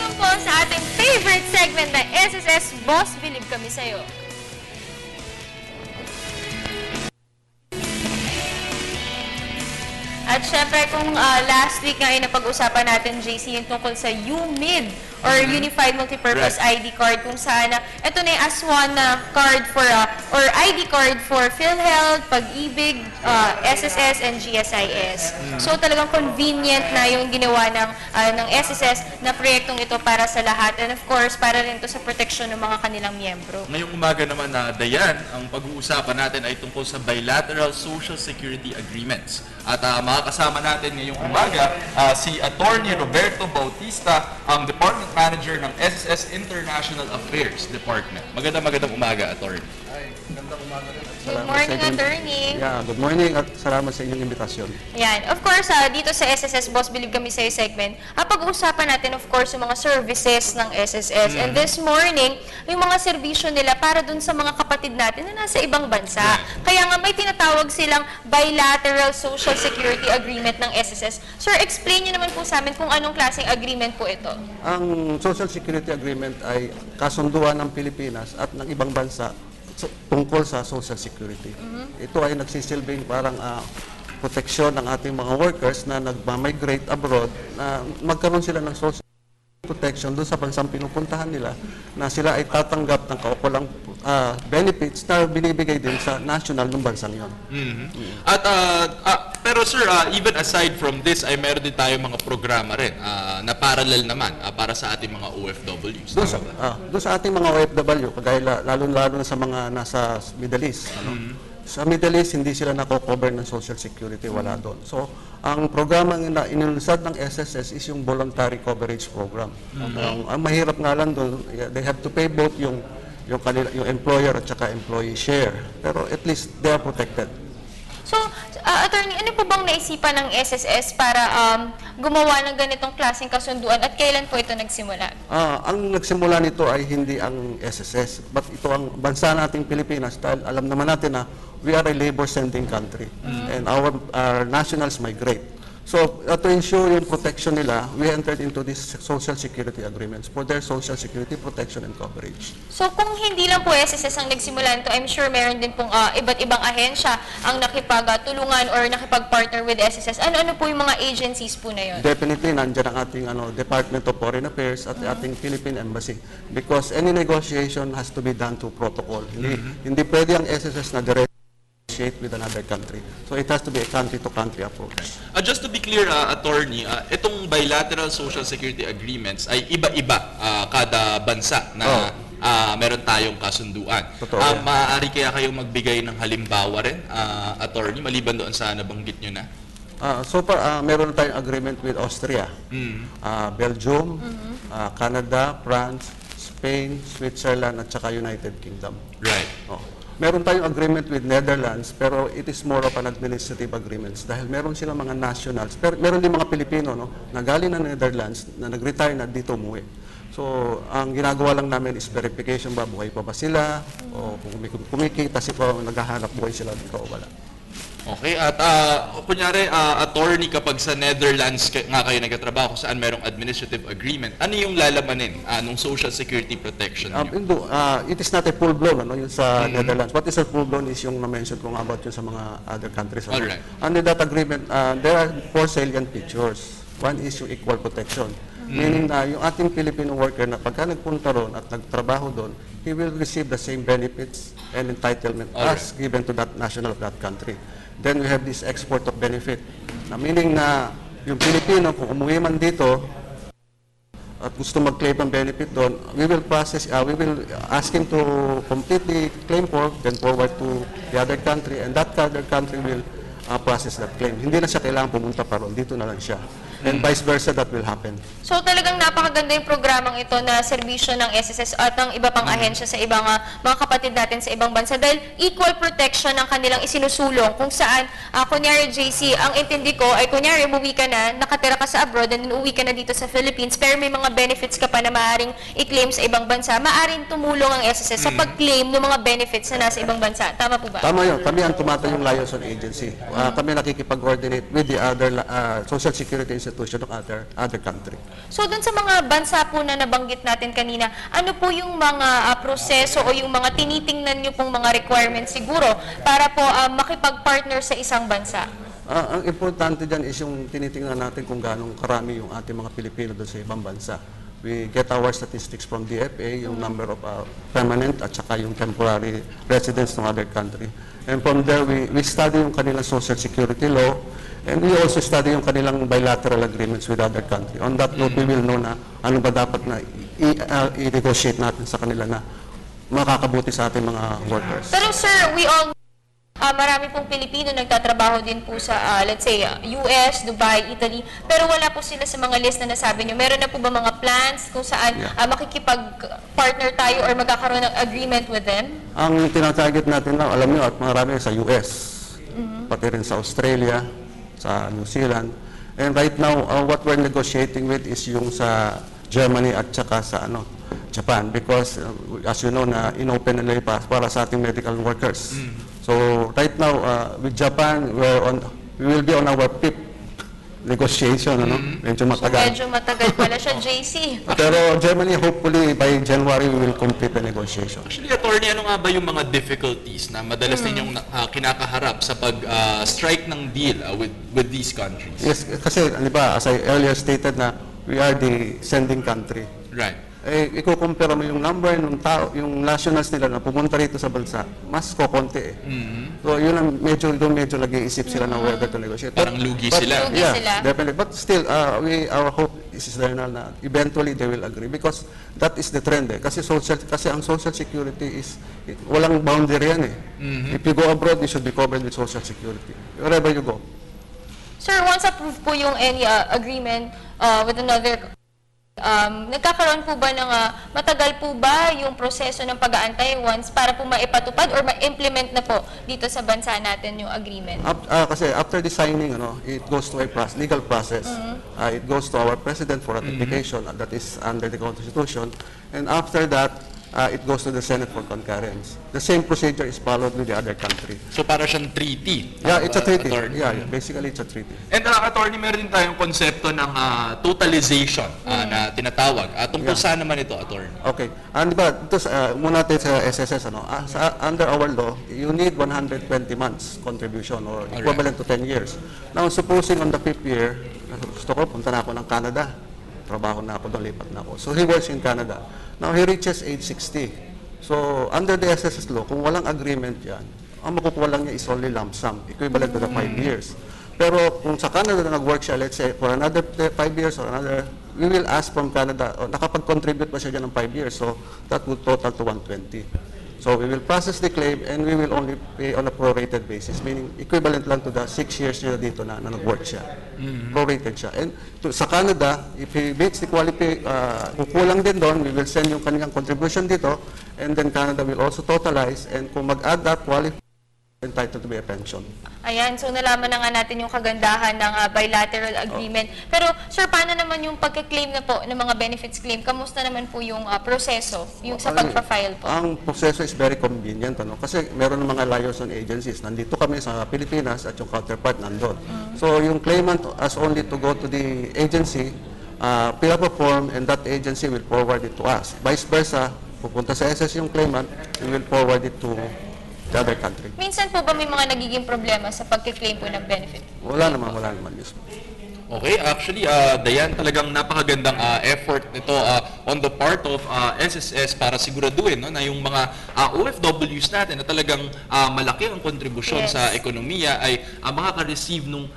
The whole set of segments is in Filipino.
welcome po sa ating favorite segment na SSS Boss Believe Kami Sa'yo. At syempre, kung last week nga ay napag-usapan natin, JC, yung tungkol sa UMID or Unified Multipurpose ID Card, kung saan ito na yung as-one card for, or ID card for PhilHealth, Pag-ibig, SSS, and GSIS. So talagang convenient na yung ginawa ng SSS na proyektong ito para sa lahat. And of course, para rin ito sa proteksyon ng mga kanilang miyembro. Ngayong umaga naman na Dayan, ang pag-uusapan natin ay tungkol sa bilateral Social Security Agreements. At makakasama natin ngayong umaga si Attorney Roberto Bautista, ang Department Manager ng SSS International Affairs Department. Magandang umaga, Attorney. Ay, gandang umaga rin. Good morning, Attorney. Yeah, good morning at salamat sa inyong imbitasyon. Yan. Of course, dito sa SSS Boss Believe Kami Sa'yo segment, pag-uusapan natin, of course, yung mga services ng SSS. And this morning, yung mga serbisyo nila para dun sa mga kapatid natin na nasa ibang bansa. Kaya nga may tinatawag silang bilateral Social Security Agreement ng SSS. Sir, explain nyo naman po sa amin kung anong klaseng agreement po ito. Ang Social Security Agreement ay kasunduan ng Pilipinas at ng ibang bansa tungkol sa Social Security. Ito ay nagsisilbing parang proteksyon ng ating mga workers na nagma-migrate abroad na magkaroon sila ng social protection doon sa bansang pinupuntahan nila na sila ay tatanggap ng kaukulang benefits na binibigay din sa national ng bansang yon. At pero sir, even aside from this, ay meron din tayong mga programa rin na parallel naman para sa ating mga OFWs. Doon sa ating mga OFW, kagaya lalo na sa mga nasa Middle East. Sa Middle East, hindi sila nako-cover ng Social Security, wala doon. So, ang programa na inilusad ng SSS is yung Voluntary Coverage Program. Ang mahirap nga lang doon, they have to pay both yung employer at saka employee share. Pero at least they are protected. So, Attorney, ano po bang naisipan ng SSS para gumawa ng ganitong klaseng kasunduan at kailan po ito nagsimula? Ang nagsimula nito ay hindi ang SSS, but ito ang bansa nating Pilipinas dahil alam naman natin na we are a labor-sending country and our nationals migrate. So, to ensure yung protection nila, we entered into these Social Security Agreements for their Social Security protection and coverage. So, kung hindi lang po SSS ang nagsimula nito, I'm sure meron din pong iba't ibang ahensya ang nakipagtulungan or nakipag-partner with SSS. Ano-ano po yung mga agencies po na yun? Definitely, nandiyan ang ating Department of Foreign Affairs at ating Philippine Embassy. Because any negotiation has to be done to protocol. Hindi pwede ang SSS na direct with another country. So it has to be a country-to-country approach. Just to be clear, Attorney, itong bilateral Social Security Agreements ay iba-iba kada bansa na meron tayong kasunduan. Maaari kaya kayong magbigay ng halimbawa rin, Attorney, maliban doon sa nabanggit nyo na? So far, meron tayong agreement with Austria, Belgium, Canada, France, Spain, Switzerland, at saka United Kingdom. Right. Meron tayong agreement with Netherlands, pero it is more of an administrative agreements dahil meron silang mga nationals. Pero meron din mga Pilipino na galing ng Netherlands na nag-retire na dito umuwi. So, ang ginagawa lang namin is verification ba, buhay pa ba sila, o kung kumikita sila, naghahanap buhay sila dito o wala. Okay, at kunyari, attorney, kapag sa Netherlands nga kayo nagkatrabaho, saan merong administrative agreement, ano yung lalamanin ng Social Security protection nyo? It is not a full-blown, yung sa Netherlands. What is a full-blown is yung na-mention ko about yung sa mga other countries. Alright. Under that agreement, there are 4 salient features. One is yung equal protection. Meaning na yung ating Filipino worker na pagka nagpunta ron at nagtrabaho doon, he will receive the same benefits and entitlement as given to that national of that country. Then we have this export of benefit. Meaning na yung Pilipino, kung umuwi man dito at gusto mag-claim ng benefit doon, we will ask him to complete the claim form, then forward to the other country, and that other country will process that claim. Hindi na siya kailangan pumunta pa ron, dito na lang siya. And vice versa, that will happen. So talagang napakaganda yung programang ito na serbisyo ng SSS at ng iba pang ahensya sa ibang mga kapatid natin sa ibang bansa dahil equal protection ang kanilang isinusulong kung saan, kunyari JC, ang intindi ko ay kunyari umuwi ka na, nakatira ka sa abroad and uwi ka na dito sa Philippines pero may mga benefits ka pa na maaaring i-claim sa ibang bansa, maaaring tumulong ang SSS sa pag-claim ng mga benefits na nasa ibang bansa. Tama po ba? Tama yun. Kami ang tumatayong liaison agency. Kami nakikipag-coordinate with the other Social Security institutions constitution of other country. So dun sa mga bansa po na nabanggit natin kanina, ano po yung mga proseso o yung mga tinitingnan nyo pong mga requirements siguro para po makipag-partner sa isang bansa? Ang importante dyan is yung tinitingnan natin kung gaano karami yung ating mga Pilipino doon sa ibang bansa. We get our statistics from DFA, yung number of permanent at saka yung temporary residents ng other country. And from there, we study yung kanilang social security law, and we also study yung kanilang bilateral agreements with other country. On that note, we will know na ano ba dapat na i-negotiate natin sa kanila na makakabuti sa ating mga workers. Pero sir, we all marami pong Pilipino nagtatrabaho din po sa, let's say, US, Dubai, Italy, pero wala po sila sa mga list na nasabi nyo. Meron na po ba mga plans kung saan makikipag-partner tayo or magkakaroon ng agreement with them? Ang tinatarget natin na, alam nyo, at marami sa US, pati rin sa Australia, sa New Zealand. And right now, what we're negotiating with is yung sa Germany at saka sa Japan, because as you know na inopen nila para sa ating medical workers. So right now with Japan, we will be on our fifth negotiation, medyo matagal. Medyo matagal pala siya, JC. Pero Germany, hopefully by January we will complete the negotiation. Actually, attorney, ano nga ba yung mga difficulties na madalas ninyong kinakaharap sa pag-strike ng deal with these countries? Yes, kasi di ba, as I earlier stated na we are the sending country. Right. Ikukumpara mo yung number ng tao, yung nationals nila na pumunta rito sa bansa, mas kokonti So yun ang medyo nag-iisip sila na whether to negotiate. Parang lugi sila. Lugi sila. Definitely. But still, our hope is na eventually they will agree because that is the trend Kasi ang social security is, walang boundary yan If you go abroad, you should be covered with social security. Wherever you go. Sir, once approved po yung any agreement with another nagkakaroon po ba ng matagal po ba yung proseso ng pag-aantay once para po maipatupad or ma-implement na po dito sa bansa natin yung agreement? Kasi after the signing, it goes to a legal process. It goes to our president for ratification, that is under the Constitution. And after that, it goes to the Senate for concurrence. The same procedure is followed with the other country. So para siyang treaty. Yeah, it's a treaty. Attorney. Yeah, basically it's a treaty. And attorney, meron din tayong konsepto ng totalization na tinatawag. Tungkol saan naman ito, attorney? Okay. And diba, muna natin sa SSS, under our law, you need 120 months contribution or equivalent to 10 years. Now, supposing on the 5th year, gusto ko, punta na ako ng Canada. Trabaho na ako doon, lipat na ako. So he works in Canada. Now he reaches age 60. So under the SSS law, kung walang agreement yan, ang makukuha lang niya is only lump sum, equivalent to the 5 years. Pero kung sa Canada na nag-work siya, let's say, for another 5 years or another, we will ask from Canada, nakapag-contribute ba siya dyan ng 5 years? So that would total to 120. So we will process the claim and we will only pay on a prorated basis, meaning equivalent lang to the 6 years niya dito na nag-work siya. Prorated siya. And sa Canada, if he meets the kukulang din doon, we will send yung kanyang contribution dito, and then Canada will also totalize, and kung mag-add that, entitled to be a pension. Ayan, so nalaman na nga natin yung kagandahan ng bilateral agreement. Pero sir, paano naman yung pagka-claim na po ng mga benefits claim? Kamusta naman po yung proseso, yung sa pagpa-file po? Ang proseso is very convenient, kasi meron ng mga liaison agencies. Nandito kami sa Pilipinas at yung counterpart nandun. So yung claimant has only to go to the agency, fill up a form, and that agency will forward it to us. Vice versa, pupunta sa SS yung claimant, we will forward it to the other country. Minsan po ba may mga nagiging problema sa pagka-claim po ng benefit? Wala naman mismo. Okay, actually, Dayan, talagang napakagandang effort nito on the part of SSS para siguraduhin na yung mga OFWs natin na talagang malaki ang kontribusyon sa ekonomiya ay makaka-receive ng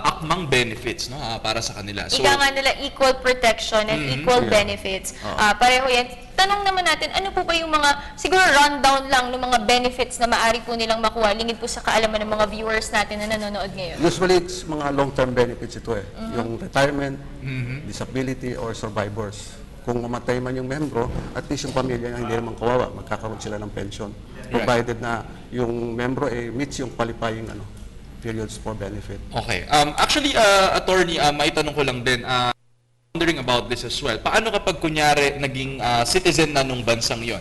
akmang benefits para sa kanila. So, ika nga nila equal protection and equal benefits. Pareho yan. Tanong naman natin, ano po ba yung mga, siguro rundown lang ng mga benefits na maaari po nilang makuha, lingid po sa kaalaman ng mga viewers natin na nanonood ngayon? Usually, it's mga long-term benefits ito Yung retirement, disability, or survivors. Kung mamatay man yung membro, at least yung pamilya niya hindi naman kawawa, magkakaroon sila ng pension. Provided na yung membro meets yung qualifying periods for benefit. Okay. Actually, attorney, maitanong ko lang din, Wondering about this as well. Paano kapag kunyari naging citizen na nung bansang yon,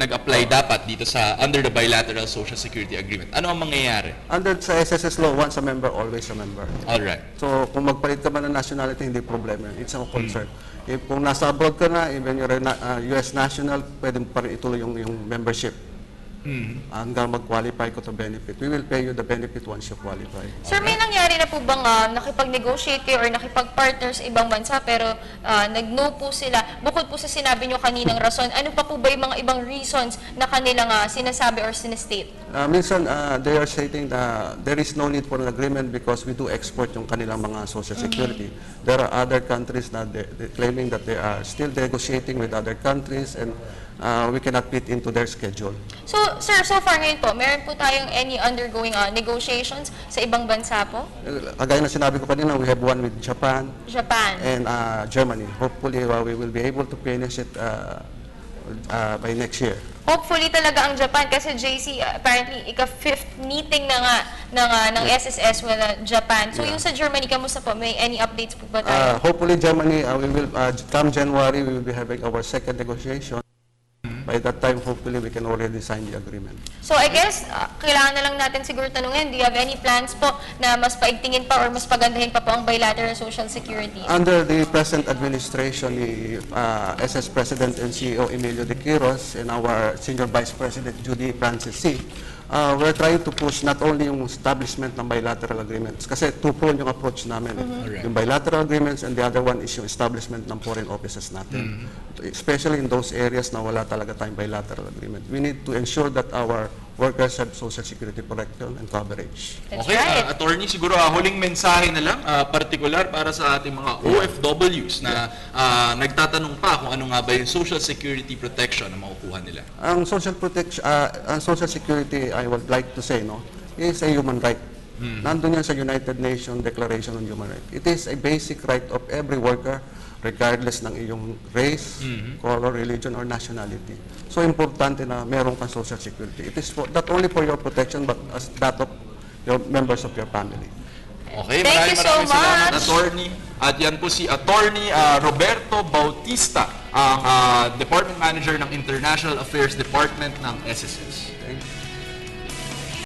nag-apply dapat dito sa under the bilateral social security agreement? Ano ang mangyayari? Under sa SSS law, once a member, always a member. All right. So, kung magpalit ka man ng nationality, hindi problema. It's a concern. If kung nasa abroad ka na, even you're a US national, pwede mo pa rin ituloy yung membership. Hanggang mag-qualify ko to benefit. We will pay you the benefit once you qualify. Sir, may nangyari na po bang nakipag-negotiate kayo or nakipag-partner sa ibang bansa pero nag-no po sila? Bukod po sa sinabi nyo kaninang rason, ano pa po ba yung mga ibang reasons na kanilang sinasabi or sinestate? Minsan, they are stating that there is no need for an agreement because we do export yung kanilang mga social security. There are other countries na they're claiming that they are still negotiating with other countries and we cannot fit into their schedule. So, sir, so far ngayon po, meron po tayong any undergoing negotiations sa ibang bansa po? Kagaya na sinabi ko kanina, we have one with Japan Japan. and Germany. Hopefully, we will be able to finish it by next year. Hopefully talaga ang Japan kasi JC apparently ika-fifth meeting na nga ng SSS with Japan. So yung sa Germany, kamusta po? May any updates po ba tayo? Hopefully, Germany, we will come January, we will be having our second negotiation. By that time, hopefully, we can already sign the agreement. So I guess, kailangan na lang natin siguro tanungin, do you have any plans po na mas paigtingin pa or mas pagandahin pa po ang bilateral social security? Under the present administration ni SS President and CEO Emilio De Quiros and our Senior Vice President Judy Francis C., we're trying to push not only yung establishment ng bilateral agreements, kasi two-pronged yung approach namin. Yung bilateral agreements and the other one is yung establishment ng foreign offices natin. Especially in those areas na wala talaga tayong bilateral agreement. We need to ensure that our workers have social security protection and coverage. That's Okay, right. attorney, siguro huling mensahe na lang, particular para sa ating mga OFWs na nagtatanong pa kung ano nga ba yung social security protection na makukuha nila. Ang social protection, ang social security, I would like to say, no, is a human right. Nandun yan sa United Nations Declaration on Human Rights. It is a basic right of every worker, regardless ng iyong race, color, religion, or nationality. So, importante na meron kang social security. It is for, not only for your protection, but as that of your members of your family. Okay, Thank you so maraming salamat, much. attorney. At yan po si Attorney Roberto Bautista, ang Department Manager ng International Affairs Department ng SSS. Thank you.